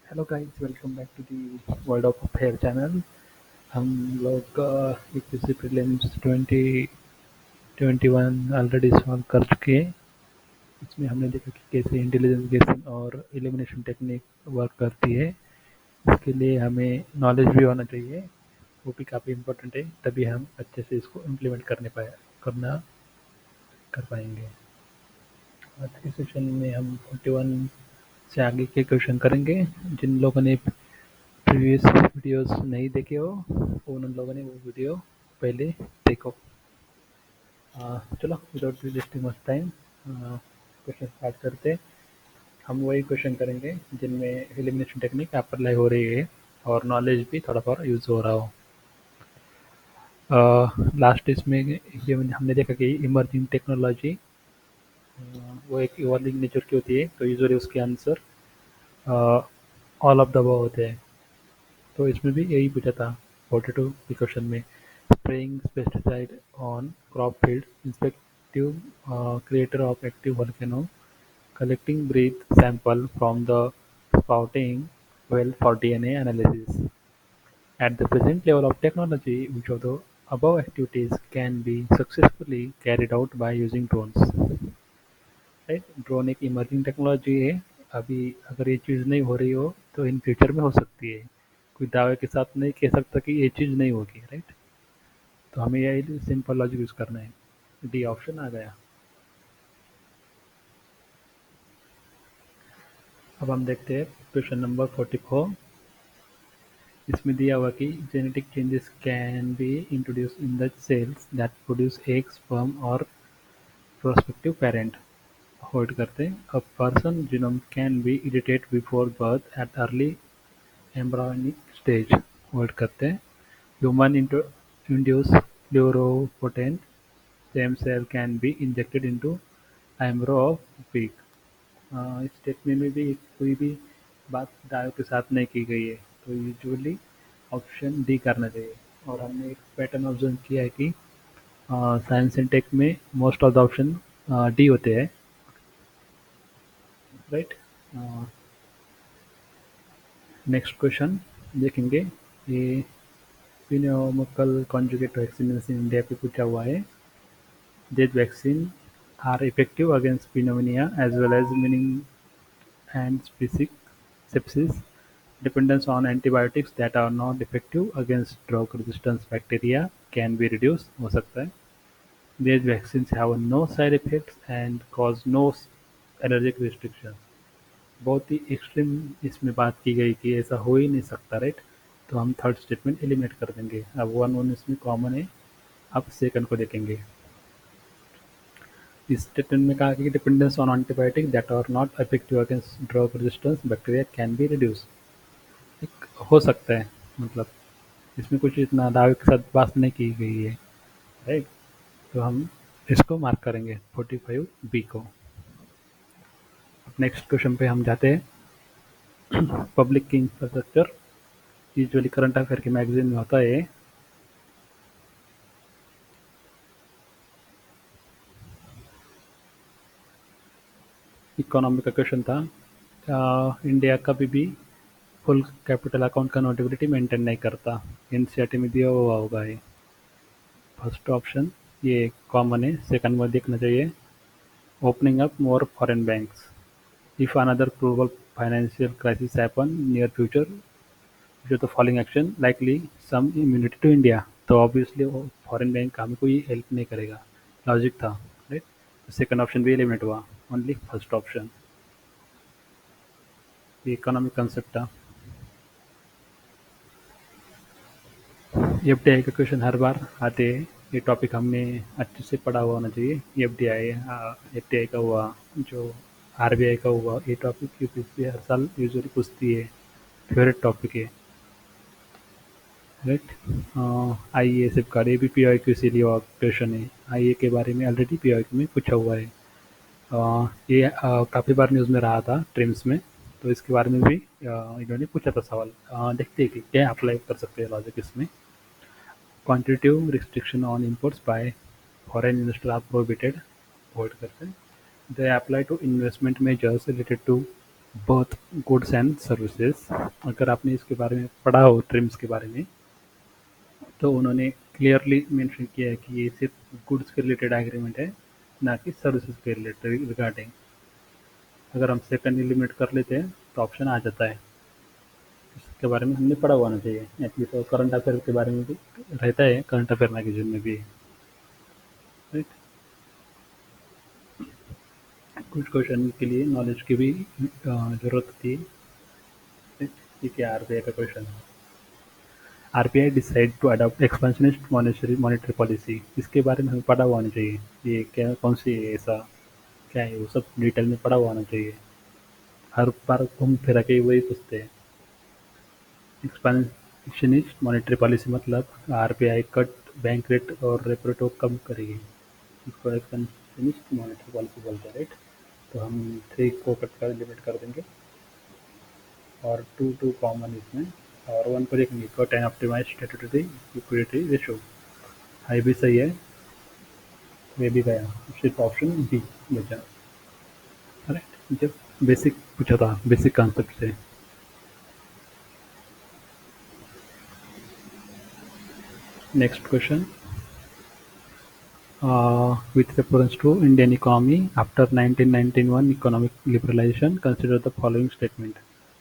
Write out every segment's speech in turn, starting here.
Hello guys, welcome back to the world of affair channel. हम लोग UPSC prelims 2021 already solve कर चुके हैं। इसमें हमने देखा कि कैसे इंटेलिजेंस गेसिंग और एलिमिनेशन टेक्निक वर्क करती है। इसके लिए हमें नॉलेज भी होना चाहिए, वो भी काफ़ी इम्पोर्टेंट है, तभी हम अच्छे से इसको इम्प्लीमेंट करना कर पाएंगे। आज के सेशन में हम 41 से आगे के क्वेश्चन करेंगे। जिन लोगों ने प्रीवियस वीडियोस नहीं देखे हो, उन लोगों ने वो वीडियो पहले देखो। चलो without wasting much time question start करते हैं। हम वही क्वेश्चन करेंगे जिनमें एलिमिनेशन टेक्निक अप्लाई हो रही है और नॉलेज भी थोड़ा थोड़ा यूज़ हो रहा हो। लास्ट इसमें ये हमने देखा कि इमर्जिंग टेक्नोलॉजी वो एक इवॉल्विंग नेचर की होती है, तो यूजुअली उसके answer all of the above होते हैं। तो इसमें भी यही पूछा था 42 के क्वेश्चन में। Spraying pesticide on crop field, inspective creator of active volcano, collecting breath sample from the spouting well for DNA analysis. At the present level of technology, which of the above activities can be successfully carried out by using drones? Right, drone एक emerging technology है। अभी अगर ये चीज़ नहीं हो रही हो तो इन फ्यूचर में हो सकती है। कोई दावे के साथ नहीं कह सकता कि ये चीज़ नहीं होगी, राइट। तो हमें यही सिंपल लॉजिक यूज़ करना है। डी ऑप्शन आ गया। अब हम देखते हैं क्वेश्चन नंबर 44। इसमें दिया हुआ कि genetic changes can be introduce in the cells that produce eggs sperm और प्रोस्पेक्टिव पेरेंट। होल्ड करते हैं। A person genome can be edited before birth at early embryonic stage. Hold करते हैं। Human induced pluripotent stem cell can be injected into embryo of pig। इस statement में भी कोई भी बात दावे के साथ नहीं की गई है, तो यूजुअली ऑप्शन डी करना चाहिए। और हमने एक पैटर्न ऑब्जर्व किया है कि साइंस एंड टेक में most of the option D होते हैं, राइट। नेक्स्ट क्वेश्चन देखेंगे। ये pneumococcal conjugate vaccination इंडिया पे पूछा हुआ है। These vaccines are effective against pneumonia as well as meaning and specific sepsis. Dependence on antibiotics that are not effective against drug-resistant bacteria can be reduced, हो सकता है। These vaccines have no side effects and cause no allergic restrictions। बहुत ही extreme इसमें बात की गई कि ऐसा हो ही नहीं सकता, राइट। तो हम थर्ड स्टेटमेंट एलिमिनेट कर देंगे। अब वन वन इसमें कॉमन है। अब सेकंड को देखेंगे। इस स्टेटमेंट में कहा कि dependence on antibiotic that are not effective against drug resistance bacteria can be reduce. एक हो सकता है, मतलब इसमें कुछ इतना दावे के साथ बात नहीं की गई है, राइट। तो हम इसको मार्क करेंगे 45 बी को। नेक्स्ट क्वेश्चन पे हम जाते हैं। पब्लिक की इंफ्रास्ट्रक्चर यूजुअली करंट अफेयर के मैगजीन में होता है। इकोनॉमी का क्वेश्चन था। इंडिया कभी भी full capital account convertibility maintain नहीं करता। एनसीईआरटी में दिया हुआ होगा ये। फर्स्ट ऑप्शन ये कॉमन है, सेकंड में देखना चाहिए। Opening up more foreign banks. If another global financial crisis happen near future, जो तो following action likely some immunity to India. तो ऑब्वियसली वो फॉरेन बैंक हमें कोई हेल्प नहीं करेगा, लॉजिक था, राइट। सेकंड ऑप्शन भी एलिमिनेट हुआ, ओनली फर्स्ट ऑप्शन। ये इकोनॉमिक कंसेप्ट था। एफडीआई का क्वेश्चन हर बार आते हैं। ये टॉपिक हमने अच्छे से पढ़ा हुआ होना चाहिए। एफडीआई एफडीआई का हुआ, जो आरबीआई का हुआ, ये टॉपिक यूपीएससी हर साल यूजुअली पूछती है। फेवरेट टॉपिक है, राइट। आईए सिर्फ का ये भी पीओक्यू से लिया क्वेश्चन है। आईए के बारे में ऑलरेडी पीओक्यू में पूछा हुआ है। ये काफ़ी बार न्यूज़ में रहा था ट्रिम्स में, तो इसके बारे में भी इन्होंने पूछा था सवाल। देखते हैं कि क्या अप्लाई कर सकते हैं लॉजिक इसमें। Quantitative restriction on imports by foreign investors are prohibited. Hold करते हैं। They apply to investment measures related to both goods and services. अगर आपने इसके बारे में पढ़ा हो ट्रिम्स के बारे में, तो उन्होंने क्लियरली मेंशन किया है कि ये सिर्फ गुड्स के रिलेटेड एग्रीमेंट है, ना कि सर्विसेज के रिलेटेड रिगार्डिंग। अगर हम सेकंड लिमिट कर लेते हैं तो ऑप्शन आ जाता है। इसके बारे में हमने पढ़ा हुआ होना चाहिए एटलीस्ट, और करंट अफेयर के बारे में भी रहता है, करंट अफेयर मैगजीन में भी। राइट। कुछ क्वेश्चन के लिए नॉलेज की भी जरूरत होती है। राइट। ये क्या आरबीआई का क्वेश्चन है। RBI decide to adopt expansionist monetary policy. इसके बारे में हमें पढ़ा हुआ होना चाहिए। ये क्या, कौन सी है, ऐसा क्या है, वो सब डिटेल में पढ़ा हुआ होना चाहिए। हर बार घूम फिरा के वही पूछते हैं। एक्सपेंशनिस्ट मॉनेटरी पॉलिसी मतलब आरबीआई कट बैंक रेट और रेपो रेट को कम करेगी। इसको एक्सपेंशनिस्ट मॉनेटरी पॉलिसी बोलते हैं। राइट। तो हम 3 को कट कर लिमिट कर देंगे, और 2 कॉमन इसमें, और 1 को देखेंगे cut and optimise statutory liquidity ratio. हाई भी सही है, वे भी गया, सिर्फ ऑप्शन बी बचा। राइट। जब बेसिक पूछा था, बेसिक कॉन्सेप्ट से। Next question, with reference to Indian economy after 1991 economic liberalization, consider the following statement: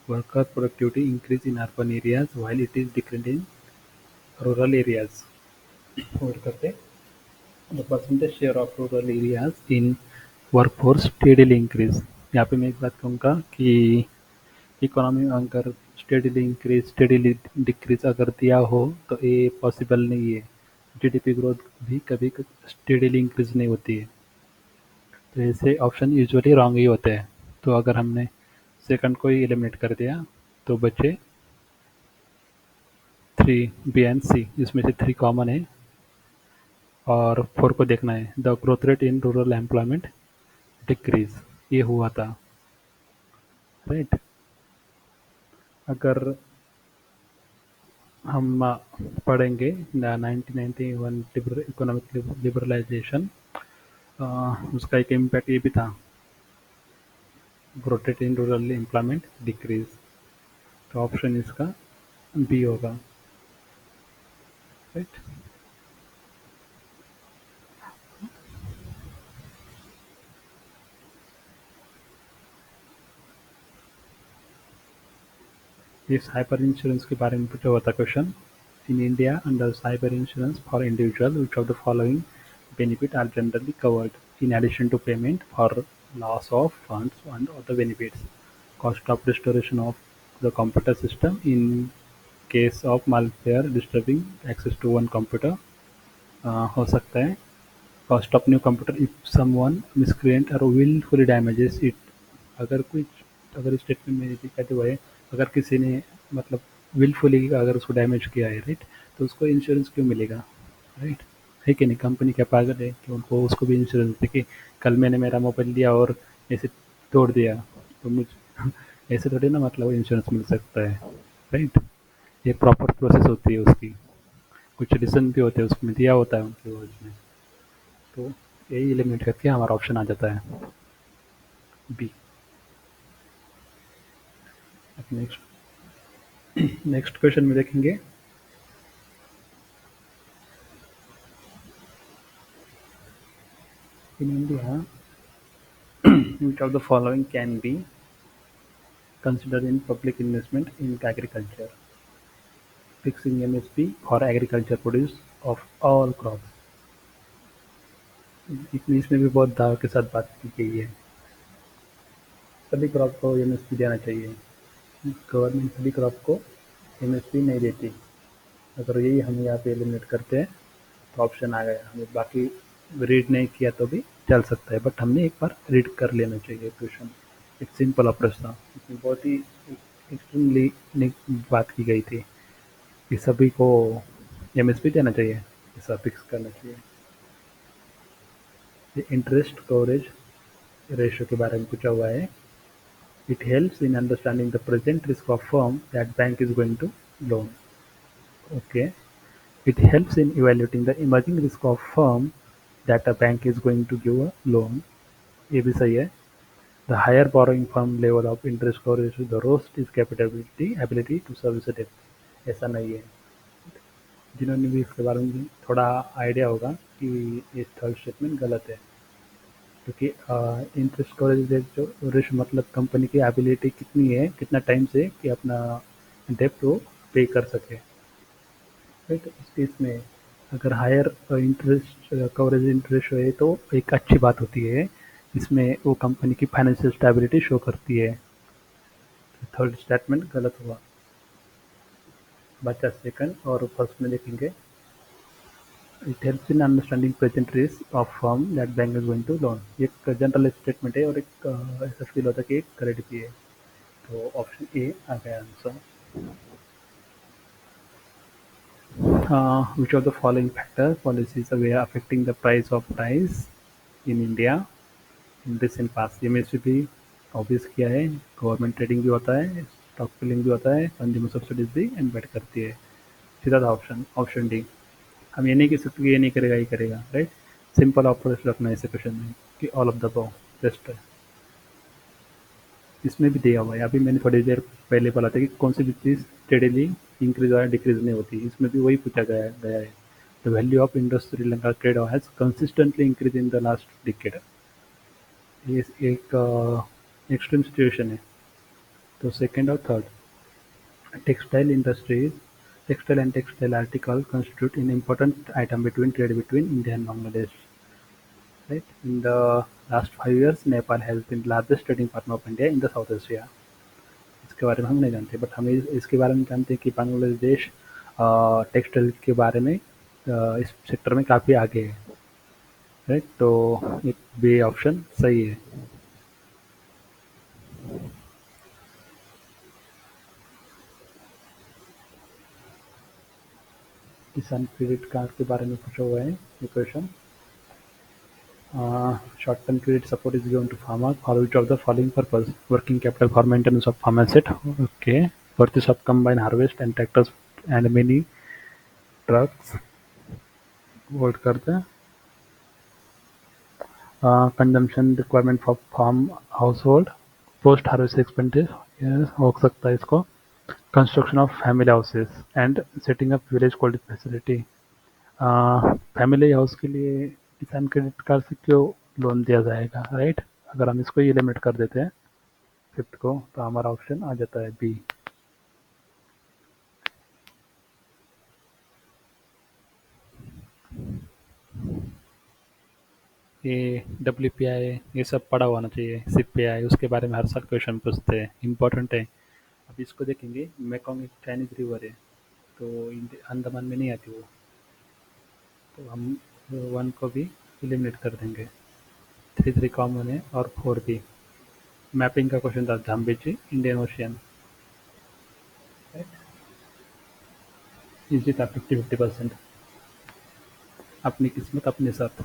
worker productivity increase in urban areas while it is decreased in rural areas. और करते, the percentage share of rural areas in workforce steadily increase। यहाँ पे मैं एक बात कहूँगा कि economy में अगर स्टेडीली डिक्रीज अगर दिया हो तो ये पॉसिबल नहीं है। जीडीपी ग्रोथ भी कभी स्टेडीली इंक्रीज नहीं होती है। तो ऐसे ऑप्शन यूजुअली रॉन्ग ही होते हैं। तो अगर हमने सेकंड को ही एलिमिनेट कर दिया तो बचे 3, बी एंड सी। इसमें से 3 कॉमन है, और 4 को देखना है। The growth rate in rural employment decrease, ये हुआ था। राइट। अगर हम पढ़ेंगे 1991 इकोनॉमिक लिबरलाइजेशन, उसका एक इम्पैक्ट ये भी था, growth rate in rural employment decrease. तो ऑप्शन इसका बी होगा। राइट। ये साइबर इंश्योरेंस के बारे में पूछा हुआ था question. In India under cyber insurance for individual which of the following benefit are generally covered in addition to payment for loss of funds and other benefits: cost of restoration of the computer system in case of malware disturbing access to one computer, हो सकता है cost of new computer if someone miscreant और wilfully damages it. अगर कुछ, अगर statement में कहते हुए है, अगर किसी ने मतलब विलफुली अगर उसको डैमेज किया है, राइट, तो उसको इंश्योरेंस क्यों मिलेगा। राइट। है कि नहीं, कंपनी क्या पागल है कि उनको उसको भी इंश्योरेंस दे कि कल मैंने मेरा मोबाइल लिया और ऐसे तोड़ दिया तो मुझे ऐसे थोड़ी ना मतलब इंश्योरेंस मिल सकता है। राइट। ये प्रॉपर प्रोसेस होती है उसकी, कुछ रीज़न भी होते हैं उसमें दिया होता है उनके वर्ड्स में। तो यही एलिमिनेट करके हमारा ऑप्शन आ जाता है बी। अब नेक्स्ट, नेक्स्ट क्वेश्चन में देखेंगे, in India which of the following can be considered in public investment in agriculture: fixing MSP for agriculture produce of all crops। इसमें भी बहुत दाव के साथ बात की गई है। सभी क्रॉप को एमएसपी देना चाहिए। गवर्नमेंट सभी क्रॉप को एमएसपी नहीं देती। अगर यही हम यहाँ पे एलिमिनेट करते हैं तो ऑप्शन आ गया। हमें बाकी रीड नहीं किया तो भी चल सकता है, बट हमने एक बार रीड कर लेना चाहिए क्वेश्चन। एक सिंपल अप्रोच था, इसमें बहुत ही एक्सट्रीमली बात की गई थी कि सभी को एमएसपी देना चाहिए, ऐसा फिक्स करना चाहिए। ये इंटरेस्ट कवरेज रेशियो के बारे में पूछा हुआ है। It helps in understanding the present risk of firm that bank is going to loan. Okay. It helps in evaluating the emerging risk of firm that a bank is going to give a loan। ये भी सही है। The higher borrowing firm level of interest coverage, the worst is capability ability to service debt. ऐसा नहीं है। जिन्होंने भी इसके बारे में थोड़ा आइडिया होगा कि ये थर्ड स्टेटमेंट गलत है, क्योंकि इंटरेस्ट कवरेज रेशो मतलब कंपनी की एबिलिटी कितनी है, कितना टाइम से कि अपना डेप्ट वो पे कर सके, राइट। इस केस में अगर हायर इंटरेस्ट कवरेज इंटरेस्ट है तो एक अच्छी बात होती है, इसमें वो कंपनी की फाइनेंशियल स्टेबिलिटी शो करती है। थर्ड स्टेटमेंट गलत हुआ। बचा सेकंड और फर्स्ट में देखेंगे। It helps in understanding present risk of firm that bank is going to loan. एक जनरल स्टेटमेंट है और एक ऐसा फील होता है कि एक क्रेडिट भी है। तो ऑप्शन ए आ गया answer. Which of the following factor policies are affecting the price of rice in India in recent past? ये में से भी ऑब्वियस किया है, गवर्नमेंट ट्रेडिंग भी होता है, स्टॉक फिलिंग भी होता है, कंज्यूमर सब्सिडीज भी एम्बेड करती है। सीधा था ऑप्शन ऑप्शन डी। हम ये नहीं कह सकते कि ये नहीं करेगा, ये करेगा, राइट। सिंपल अप्रोच रखना है ऐसे क्वेश्चन में कि all of the above best है। इसमें भी दिया हुआ है, अभी मैंने थोड़ी देर पहले बोला था कि कौन सी भी चीज़ स्टेडीली इंक्रीज और डिक्रीज नहीं होती, इसमें भी वही पूछा गया है। The value of Indus Sri Lanka trade has consistently increase in the last decade. ये एक एक्सट्रीम सिचुएशन है। तो सेकेंड और third. Textile industries, textile and textile article constitute an important item between trade between India and Bangladesh. Right? In the last 5 years, Nepal has been the largest trading partner of India in the South Asia. इसके बारे में हम नहीं जानते, but हम इसके बारे में जानते हैं कि बांग्लादेश टेक्सटाइल के बारे में इस सेक्टर में काफ़ी आगे है, राइट। तो एक बी ऑप्शन सही है। किसान क्रेडिट कार्ड के बारे में पूछा हुआ है ये question. Short term credit support is given to farmer for which of the following purpose? Working capital for maintenance of farm asset. Okay. Purchase of combine harvest and tractors and many trucks. What करते हैं? Consumption requirement for farm household. Post harvest expenses. Yes, हो सकता है इसको। Construction of family houses and setting up village quality facility. Family house के लिए किसान credit card से क्यों लोन दिया जाएगा, राइट। अगर हम इसको ये लिमिट कर देते हैं फिफ्थ को, तो हमारा ऑप्शन आ जाता है बी। ये डब्ल्यू ये सब पढ़ा होना चाहिए। CPI उसके बारे में हर साल क्वेश्चन पूछते हैं, इम्पोर्टेंट है। अब इसको देखेंगे। मेकोंग एक चाइनीज रिवर है, तो अंडमान में नहीं आती वो, तो हम वन को भी एलिमिनेट कर देंगे। 3 कॉमन है और 4 भी। मैपिंग का क्वेश्चन था, झाम्बेची इंडियन ओशियन, इजी था। 50-50%। अपनी किस्मत अपने साथ।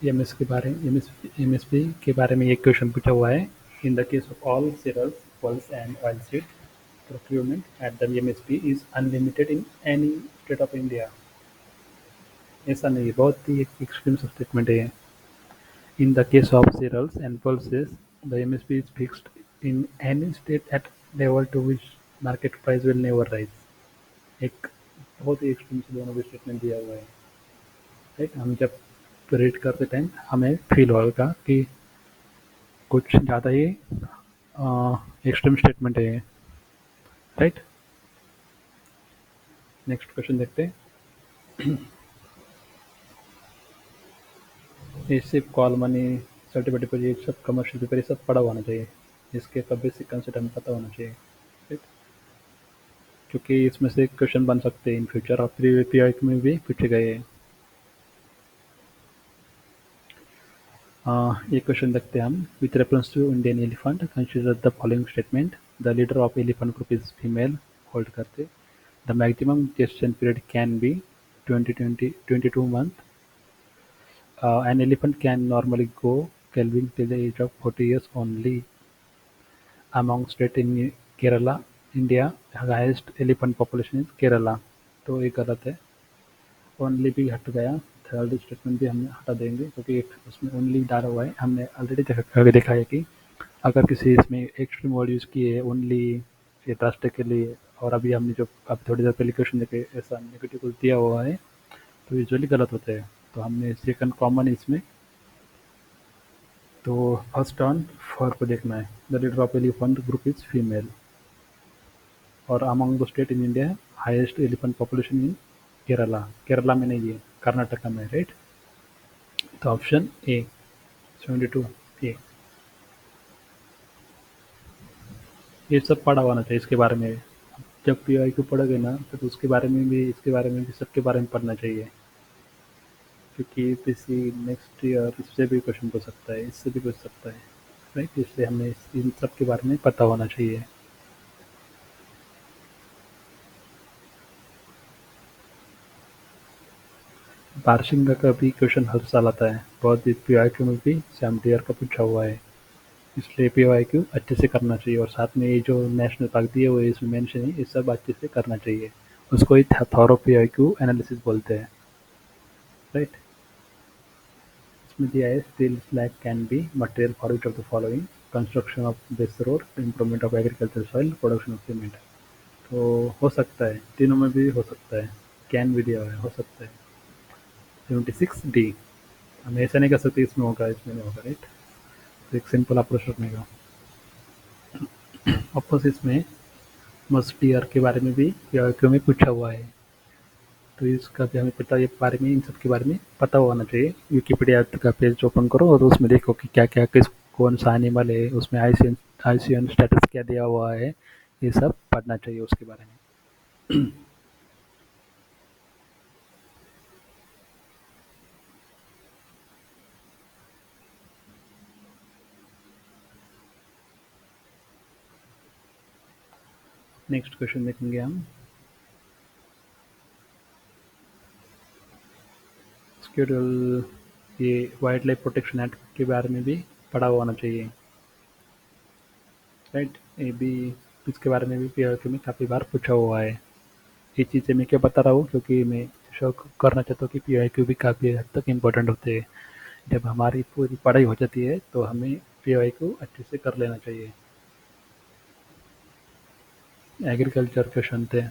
एमएसपी के बारे में एक क्वेश्चन पूछा हुआ है। In the case of all cereals, pulse and oilseed, procurement at the MSP is unlimited in any state of India. ऐसा नहीं है, बहुत ही एक एक्सट्रीम स्टेटमेंट है। In the case of cereals and pulses, the MSP is fixed in any state at level to which market price will never rise. एक बहुत ही extreme से दोनों भी स्टेटमेंट दिया हुआ है, राइट। हम जब रीड करते टाइम हमें फील होगा कि कुछ ज़्यादा ही एक्सट्रीम स्टेटमेंट है, राइट। नेक्स्ट क्वेश्चन देखते हैं। ये सिर्फ कॉल मनी, सर्टिफिकेट डिपॉजिट, सब कमर्शियल पेपर, ये सब पढ़ा होना चाहिए। इसके का बेसिक कंसेप्ट हमें पता होना चाहिए, राइट। क्योंकि इसमें से क्वेश्चन बन सकते हैं इन फ्यूचर, और प्रीवियस पीआई में भी पूछे गए हैं। ये क्वेश्चन देखते हैं हम। With reference to Indian elephant consider the following statement. The leader of elephant group is female. Hold करते। The maximum gestation period can be 22 months. An elephant can normally go calving till the age of 40 years only. Among states in Kerala, India, the highest elephant population is Kerala. तो ये गलत है, only भी हट गया। Third statement भी हम हटा देंगे क्योंकि एक उसमें ओनली डाला हुआ है। हमने ऑलरेडी देखा है कि अगर किसी इसमें एक्सट्रीम वर्ड यूज़ किए ओनली ये ट्रस्ट के लिए, और अभी हमने जो अब थोड़ी देर पहले क्वेश्चन देखे ऐसा नेगेटिव कुछ दिया हुआ है, तो यूजुअली गलत होते हैं। तो हमने सेकंड कॉमन इसमें, तो फर्स्ट ऑन फॉर को देखना है। The leader of elephant group is female, और among the state in India highest elephant population in Kerala. Kerala में नहीं है, कर्नाटका में, राइट। तो ऑप्शन ए 72 ए। ये सब पढ़ा होना चाहिए इसके बारे में। जब पी आई क्यू पढ़ोगे ना तो उसके बारे में भी, इसके बारे में भी, सबके बारे में पढ़ना चाहिए, क्योंकि किसी नेक्स्ट ईयर इससे भी क्वेश्चन पूछ सकता है, इससे भी पूछ सकता है, राइट। इसलिए हमें इन सब के बारे में पता होना चाहिए। बारहसिंगा का भी क्वेश्चन हर साल आता है, बहुत पी आई क्यू में भी 70 ईयर का पूछा हुआ है। इसलिए पी वाई क्यू अच्छे से करना चाहिए, और साथ में ये जो नेशनल पार्क दिए हुए इसमें मेंशन है, ये सब अच्छे से करना चाहिए। उसको ही thorough P I Q analysis बोलते हैं, राइट। इसमें दिया है steel slag can be material for which of the following: construction of this road, improvement of agriculture soil, production of cement. तो हो सकता है तीनों में भी हो सकता है, कैन भी दिया हुआ है, हो सकता है। 76 डी। हम ऐसा नहीं कर सकते इसमें होगा इसमें नहीं होगा, राइट। तो एक सिंपल अप्रोच रखने का। ऑपोजिट में मस्ट ईयर के बारे में भी क्यों में पूछा हुआ है, तो इसका भी हमें पता, ये बारे में, इन सब के बारे में पता होना चाहिए। विकिपीडिया का पेज ओपन करो और उसमें देखो कि क्या क्या किस कौन सा एनिमल है, उसमें आईसीएन स्टेटस क्या दिया हुआ है, ये सब पढ़ना चाहिए उसके बारे में। नेक्स्ट क्वेश्चन देखेंगे हम। शेड्यूल, ये वाइल्ड लाइफ प्रोटेक्शन एक्ट के बारे में भी पढ़ा हुआ होना चाहिए, राइट। ये भी, इसके बारे में भी पीआईक्यू में काफ़ी बार पूछा हुआ है। ये चीज़ें मैं क्यों बता रहा हूँ, क्योंकि मैं शो करना चाहता हूँ कि पीआईक्यू भी काफ़ी हद तक इम्पोर्टेंट होते हैं। जब हमारी पूरी पढ़ाई हो जाती है तो हमें पीआईक्यू अच्छे से कर लेना चाहिए। एग्रीकल्चर क्वेश्चन थे।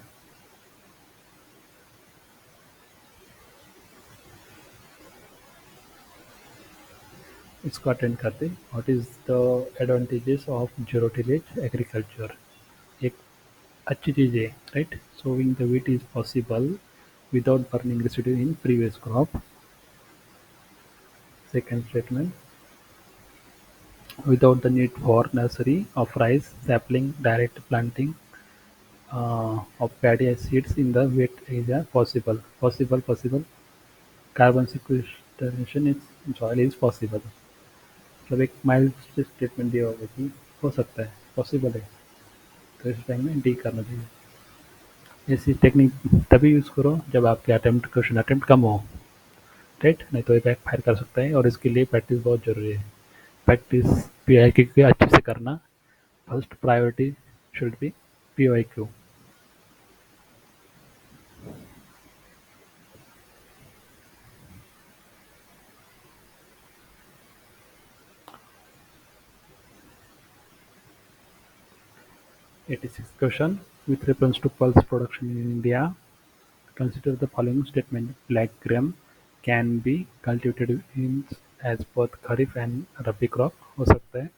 इसको अटेंड करते। What is the advantages of zero tillage agriculture? एक अच्छी चीज़ है, right. Sowing the wheat is possible without burning residue in previous crop. Second statement, without the need for nursery of rice sapling, direct planting of paddy seeds in the wet area possible. Possible. Carbon sequestration in soil is possible. मतलब एक mild statement दिया होगा कि हो सकता है, possible है। तो इस टाइम में डी करना चाहिए। ऐसी टेक्निक तभी यूज़ करो जब आपके क्वेश्चन अटेम्प्ट कम हो, राइट। नहीं तो ये बैक फायर कर सकता है, और इसके लिए प्रैक्टिस बहुत ज़रूरी है। प्रैक्टिस पी आई क्यू के अच्छे से करना। First priority should be P I Q. 86th question. With reference to pulse production in India, consider the following statement: black gram can be cultivated in as both kharif and rabi crop. हो सकता है।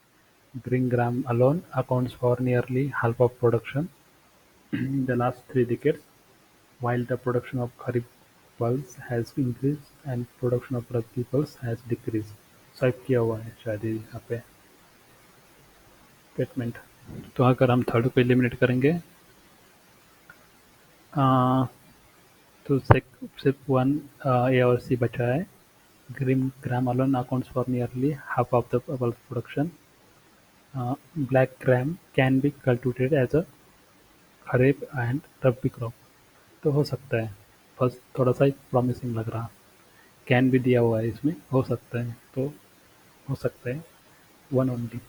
Green gram alone accounts for nearly half of production in the last 3 decades, while the production of kharif pulse has increased and production of rabi pulse has decreased. Swipe किया हुआ है शायद ये यहाँ पे स्टेटमेंट। तो अगर हम थर्ड को एलिमिनेट करेंगे, आ, तो सिर्फ वन ए और सी बचा है। gram alone accounts for nearly half of the pulp production. Black gram can be cultivated as a kharif and rabi crop. तो हो सकता है। फर्स्ट थोड़ा सा प्रॉमिसिंग लग रहा। कैन भी दिया हुआ है इसमें, हो सकता है, तो हो सकता है one only.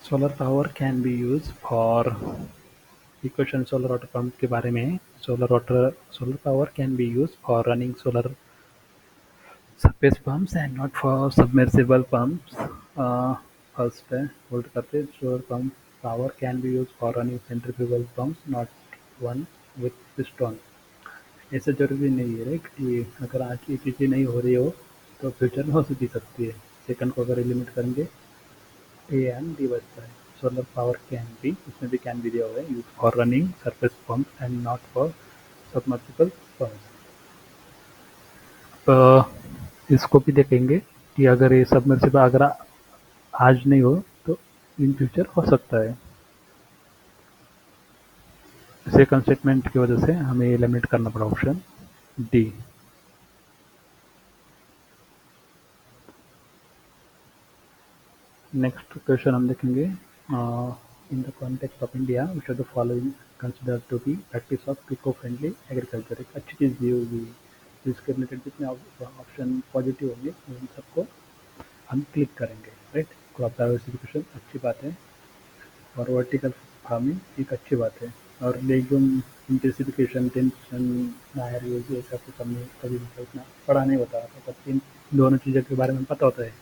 Solar power can be used for ये क्वेश्चन सोलर वाटर पंप के बारे में है। Solar power can be use for running solar surface pumps and not for submersible pumps. First है होल्ड करते solar pump power can be used for running centrifugal pumps, not one with piston. ऐसा जरूरी नहीं है right कि अगर आज ये चीज़ें नहीं हो रही हो तो फ्यूचर में हो भी सकती है। सेकंड को अगर एलिमिनेट करेंगे ए एंड डी बचता है। सोलर पावर कैन बी, इसमें भी कैन बी दिया हुआ है, use for running surface pump and not for submersible pump. इसको भी देखेंगे कि अगर ये सबमर्सिबल अगर आज नहीं हो तो इन फ्यूचर हो सकता है। सेकंड स्टेटमेंट की वजह से हमें एलिमिनेट करना पड़ा ऑप्शन डी। नेक्स्ट क्वेश्चन हम देखेंगे in the context of India which are the following consider to be practice of eco friendly agriculture. एक अच्छी चीज़ दी होगी तो इसके रिलेटेड जितने ऑप्शन पॉजिटिव होंगे उन सबको हम क्लिक करेंगे राइट। क्रॉप डाइवर्सिफिकेशन अच्छी बात है और वर्टिकल फार्मिंग एक अच्छी बात है। और legume intensification tension Nair use ये सब कुछ हमने कभी मतलब इतना पढ़ा नहीं होता तो बस इन दोनों चीज़ों के बारे में पता होता है,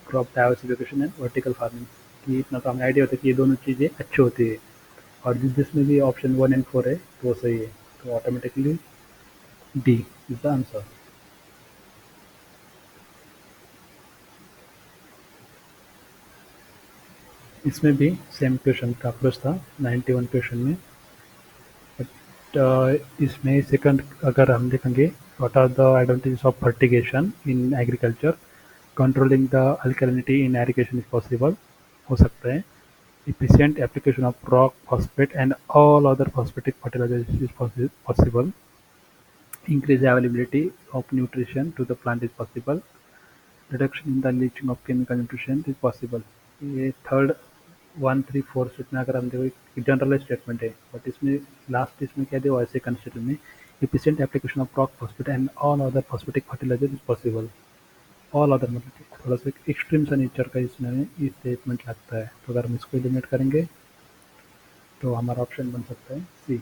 crop diversification and vertical farming की इतना तो हमें आइडिया होता है कि ये दोनों चीज़ें अच्छी होती है। और जिसमें भी ऑप्शन 1 एंड 4 है तो वो सही है, तो automatically D is the answer. इसमें भी सेम क्वेश्चन का प्रश्न था 91 क्वेश्चन में। इसमें सेकंड अगर हम देखेंगे what are the advantages of fertigation in agriculture, controlling the alkalinity in irrigation is possible, हो सकता है। efficient application of rock phosphate and all other phosphatic fertilizers is possible. Increase availability of nutrition to the plant is possible. Reduction in the leaching of chemical nutrition is possible. ये third 1, 3, 4 statement अगर हम देखो general statement है but इसमें last इसमें क्या दिया हुआ है सेकंड स्टेटमेंट में efficient application of rock phosphate and all other phosphatic fertilizer is possible. All other मतलब थोड़ा सा एक्सट्रीम सा नेचर का इसमें ये स्टेटमेंट लगता है, तो अगर हम इसको एलिमिनेट करेंगे तो हमारा ऑप्शन बन सकता है सी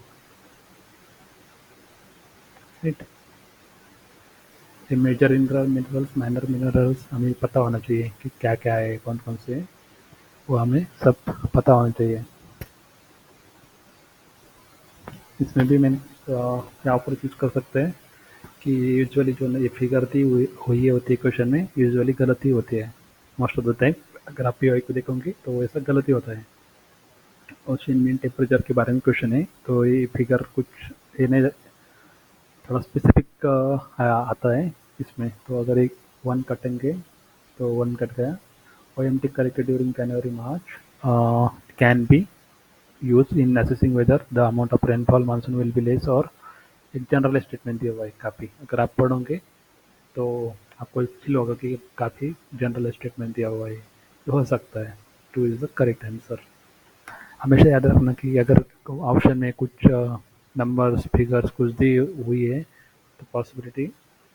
राइट। ये मेजर मिनरल्स माइनर मिनरल्स हमें पता होना चाहिए कि क्या क्या है कौन कौन से हैं, वो हमें सब पता होना चाहिए। इसमें भी मैंने यहाँ पर चूज कर सकते हैं कि यूजुअली जो ये फिगर थी हुई होती है क्वेश्चन में यूजुअली गलती होती है मोस्ट ऑफ द टाइम। अगर आप पी को देखोगे तो ऐसा गलती होता है। ओशन मीन टेम्परेचर के बारे में क्वेश्चन है तो ये फिगर कुछ ये नहीं थोड़ा स्पेसिफिक आता है इसमें। तो अगर एक 1 कटेंगे तो 1 कट गया। OMT corrected during January March can be used in assessing whether the amount of rainfall monsoon will be less or एक जनरल स्टेटमेंट दिया हुआ है काफ़ी। अगर आप पढ़ोगे तो आपको फील होगा कि काफ़ी जनरल स्टेटमेंट दिया हुआ है, ये हो सकता है। 2 इज़ द करेक्ट आंसर। हमेशा याद रखना कि अगर ऑप्शन में कुछ नंबर्स फिगर्स कुछ दी हुई है तो पॉसिबिलिटी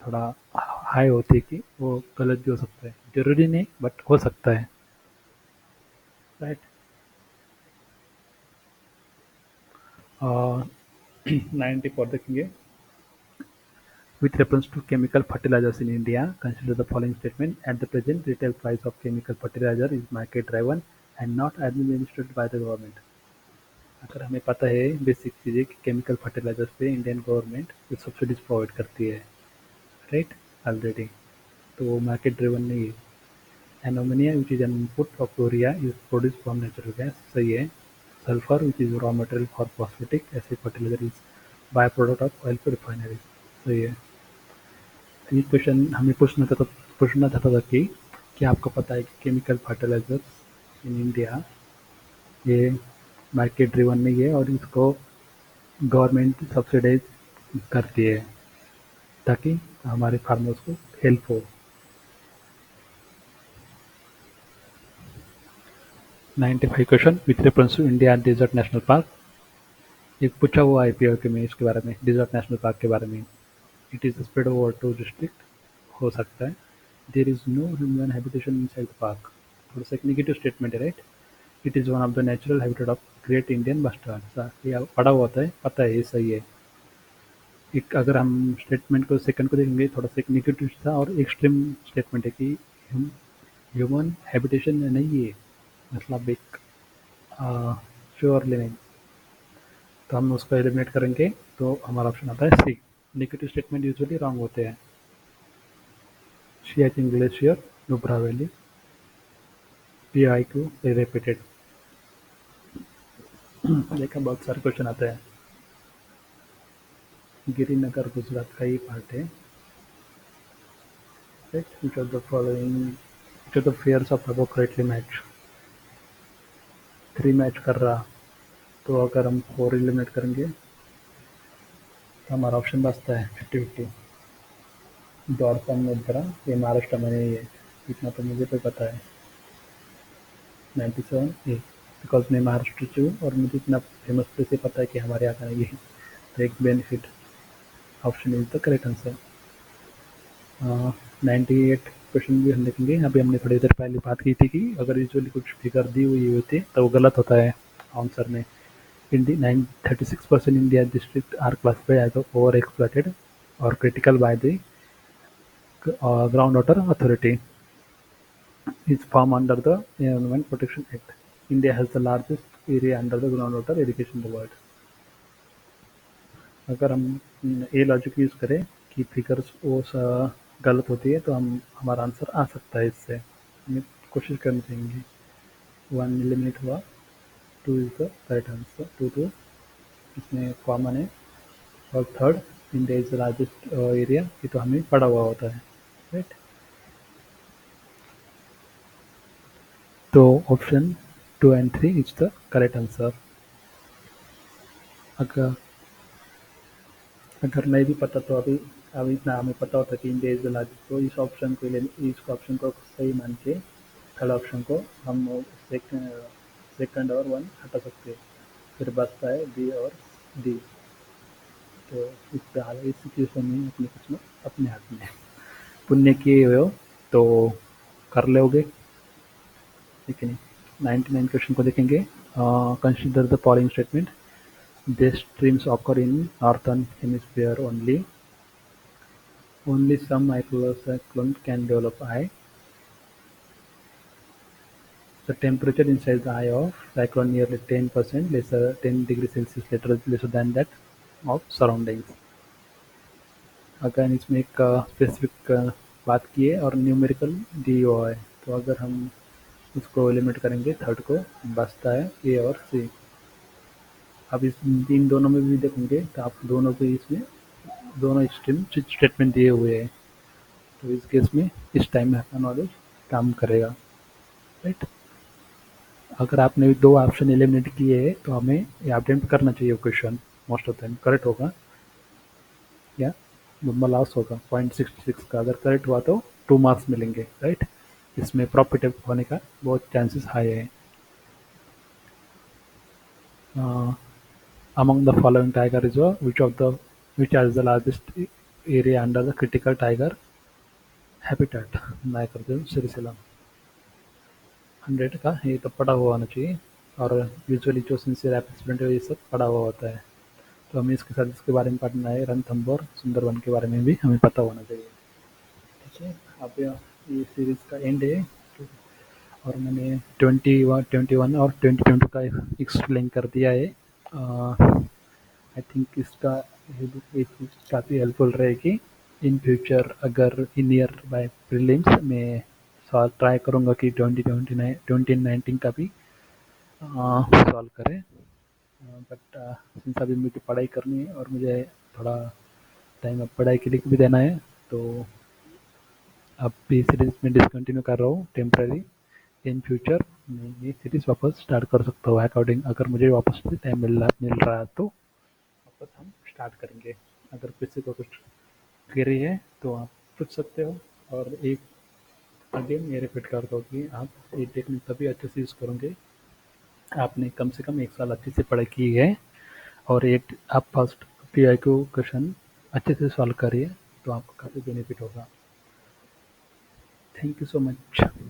थोड़ा हाई होती है कि वो गलत भी हो सकता है, जरूरी नहीं बट हो सकता है राइट। 94 देखेंगे। With reference to chemical fertilizers in India, consider the following statement: at the present, retail price of chemical fertilizer is market-driven and not administered by the government. अगर हमें पता है बेसिक चीज़ें कि केमिकल फर्टिलाइजर्स पे Indian government कुछ subsidies provide करती है राइट ऑलरेडी, तो वो मार्केट ड्रिवन नहीं है। Ammonia which is an input of urea is produce from natural gas, सही है। Sulphur which is raw material for phosphatic acid fertiliser is by product of oil refinery, सही है। ये question हमें पूछना चाहता था कि क्या आपको पता है कि केमिकल फर्टिलाइजर्स इन इंडिया ये मार्केट ड्रिवन नहीं है और इसको गवर्नमेंट सब्सिडाइज करती है ताकि हमारे फार्मर्स को हेल्प हो। 95 question with reference to India desert national park. एक पूछा हुआ है पीओ के में इसके बारे में डेजर्ट नेशनल पार्क के बारे में। It is spread over 2 district, हो सकता है। There is no human habitation inside the park, थोड़ा सा एक नेगेटिव स्टेटमेंट है right. It is one of the natural habitat of great Indian bustard. ये पढ़ा हुआ होता है, पता है, ये सही है। एक अगर हम स्टेटमेंट को सेकंड को देखेंगे, थोड़ा सा एक नेगेटिव था और एक्सट्रीम स्टेटमेंट है कि ह्यूमन हैबिटेशन नहीं है, मतलब एक श्योरली नहीं। तो हम उसको एलिमिनेट करेंगे, तो हमारा ऑप्शन आता है C. Negative statement usually wrong होते हैं। Siachen glacier, Nubra valley, PIQ repeated. देखा, बहुत सारे क्वेश्चन आते हैं। गिरिनगर गुजरात का ही पार्ट है। Right, which of the following, which of the pairs of above correctly match. 3 match कर रहा, तो अगर हम 4 एलिमिनेट करेंगे तो हमारा ऑप्शन बचता है 50-50। दौड़सम मुद्रा, ये महाराष्ट्र में नहीं है, इतना तो मुझे तो पता है। 97 ए, बिकॉज मैं महाराष्ट्र से हूँ और मुझे इतना फेमस प्लेस से पता है कि हमारे यहाँ का ये है, तो एक benefit. Option is the correct answer. 98 question भी हम देखेंगे। अभी हमने थोड़ी देर पहले बात की थी कि अगर यूजुअली कुछ फिगर दी हुई होती है तो वो गलत होता है आंसर में। India 36% India district are classified as over exploited और critical by the Groundwater Authority is formed under the Environment Protection Act. India has the largest area under the groundwater irrigation in the world. अगर हम ये logic use करें कि figures वो गलत होती है तो हम हमारा आंसर आ सकता है इससे। हमें कोशिश करनी चाहिए। 1 एलिमिनेट हुआ, 2 इज द करेक्ट आंसर, 2 2 इसमें कॉमन है। और third, India is the largest area, ये तो हमें पड़ा हुआ होता है। राइट, तो option 2 and 3 is the correct answer. अगर अगर नहीं भी पता तो अभी अभी इतना हमें पता होता कि इंडिया इज द लार्जेस्ट, तो इस ऑप्शन को इस ऑप्शन को सही मान के थर्ड ऑप्शन को हम सेकंड और 1 हटा सकते हैं। फिर बचता है बी और डी। तो इस सिचुएशन में अपनी किस्मत अपने हाथ में है। पुण्य किए हुए हो तो कर लोगे, ठीक है नहीं। 99 क्वेश्चन को देखेंगे। Consider the following statement. These streams occur in northern hemisphere only. Only some microcyclones can develop eye. The temperature inside the eye of cyclone nearly 10% lesser, 10 degrees Celsius lesser than that of surroundings. अगर इसमें एक specific बात की है और numerical दी हुआ है, तो अगर हम उसको एलिमिनेट करेंगे थर्ड को, बचता है ए और सी। अब इन दोनों में भी देखेंगे तो आप दोनों को इसमें दोनों एक्सट्रीम स्टेटमेंट दिए हुए हैं, तो इस केस में इस टाइम में आपका नॉलेज काम करेगा। राइट, अगर आपने 2 ऑप्शन एलिमिनेट किए हैं तो हमें ये अटेम्प्ट करना चाहिए question, most of time correct होगा या लॉस होगा 0.66 का। अगर करेक्ट हुआ तो 2 मार्क्स मिलेंगे। राइट, इसमें प्रॉफिटेबल होने का बहुत चांसेस हाई है। Among the following tiger reserve which has the largest area under the critical tiger habitat? Nagarjun Sircilla. 100 का ये तो पढ़ा हुआ होना चाहिए, और यूजुअली जो सिंसियर एप्लीकेंट है ये सब पढ़ा हुआ होता है। तो हमें इसके साथ इसके बारे में पढ़ना है, रणथंभौर सुंदरवन के बारे में भी हमें पता होना चाहिए। ठीक है, अब ये सीरीज का एंड है, और मैंने 21 और 2022 का एक्सप्लेन कर दिया है। आई थिंक इसका ये चीज़ काफ़ी हेल्पफुल रहेगी इन फ्यूचर। अगर इन ईयर बाय प्रीलिम्स में ट्राई करूँगा कि 2019 का भी सॉल्व करें। बट सिंस अभी मुझे पढ़ाई करनी है और मुझे थोड़ा टाइम अब पढ़ाई के लिए भी देना है, तो अब भी सीरीज में डिसकंटिन्यू कर रहा हूँ टेम्पररी। इन फ्यूचर मैं ये सीरीज वापस स्टार्ट कर सकता हूँ अकॉर्डिंग, अगर मुझे वापस से टाइम मिल रहा है तो वापस हम स्टार्ट करेंगे। अगर किसी को कुछ क्वेरी है तो आप पूछ सकते हो। और एक अगेन ये रिपीट करता हूँ कि आप ये टेक्निक तभी अच्छे से यूज़ करोगे आपने कम से कम 1 साल अच्छे से पढ़ाई की है, और एक आप फर्स्ट PIQ क्वेश्चन अच्छे से सॉल्व करिए, तो आपको काफ़ी बेनिफिट होगा। Thank you so much.